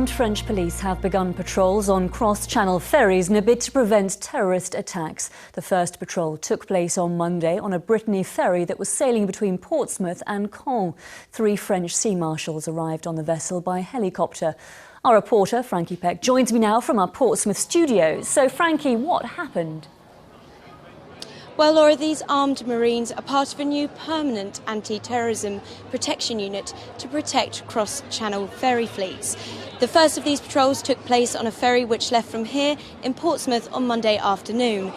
Armed French police have begun patrols on cross-channel ferries in a bid to prevent terrorist attacks. The first patrol took place on Monday on a Brittany ferry that was sailing between Portsmouth and Caen. 3 French sea marshals arrived on the vessel by helicopter. Our reporter, Frankie Peck, joins me now from our Portsmouth studios. So, Frankie, what happened? Well, Laura, these armed Marines are part of a new permanent anti-terrorism protection unit to protect cross-channel ferry fleets. The first of these patrols took place on a ferry which left from here in Portsmouth on Monday afternoon.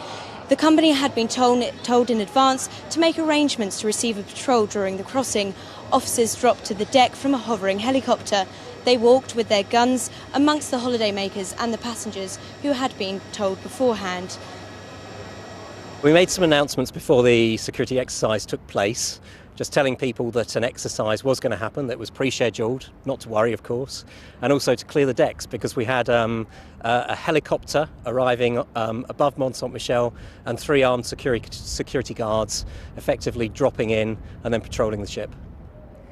The company had been told in advance to make arrangements to receive a patrol during the crossing. Officers dropped to the deck from a hovering helicopter. They walked with their guns amongst the holidaymakers and the passengers who had been told beforehand. We made some announcements before the security exercise took place, just telling people that an exercise was going to happen, that was pre-scheduled, not to worry of course, and also to clear the decks because we had a helicopter arriving above Mont Saint-Michel and 3 armed security guards effectively dropping in and then patrolling the ship.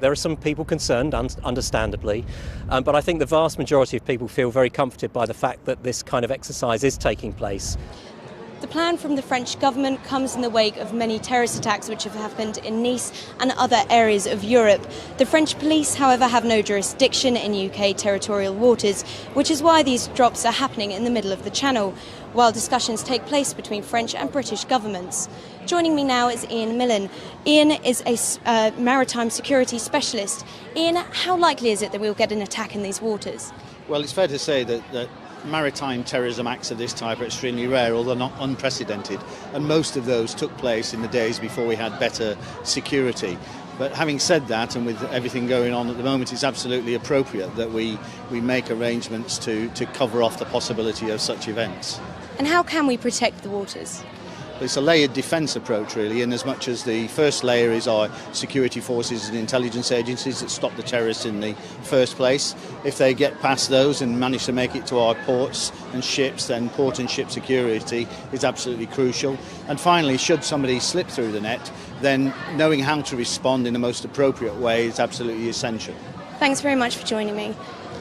There are some people concerned, understandably, but I think the vast majority of people feel very comforted by the fact that this kind of exercise is taking place. The plan from the French government comes in the wake of many terrorist attacks which have happened in Nice and other areas of Europe. The French police, however, have no jurisdiction in UK territorial waters, which is why these drops are happening in the middle of the Channel, while discussions take place between French and British governments. Joining me now is Ian Millen. Ian is a maritime security specialist. Ian, how likely is it that we'll get an attack in these waters? Well, it's fair to say that maritime terrorism acts of this type are extremely rare, although not unprecedented, and most of those took place in the days before we had better security. But having said that, and with everything going on at the moment, it's absolutely appropriate that we make arrangements to cover off the possibility of such events. And how can we protect the waters? It's a layered defence approach, really, in as much as the first layer is our security forces and intelligence agencies that stop the terrorists in the first place. If they get past those and manage to make it to our ports and ships, then port and ship security is absolutely crucial. And finally, should somebody slip through the net, then knowing how to respond in the most appropriate way is absolutely essential. Thanks very much for joining me.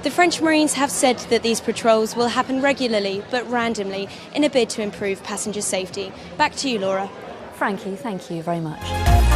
The French Marines have said that these patrols will happen regularly but randomly in a bid to improve passenger safety. Back to you, Laura. Frankie, thank you very much.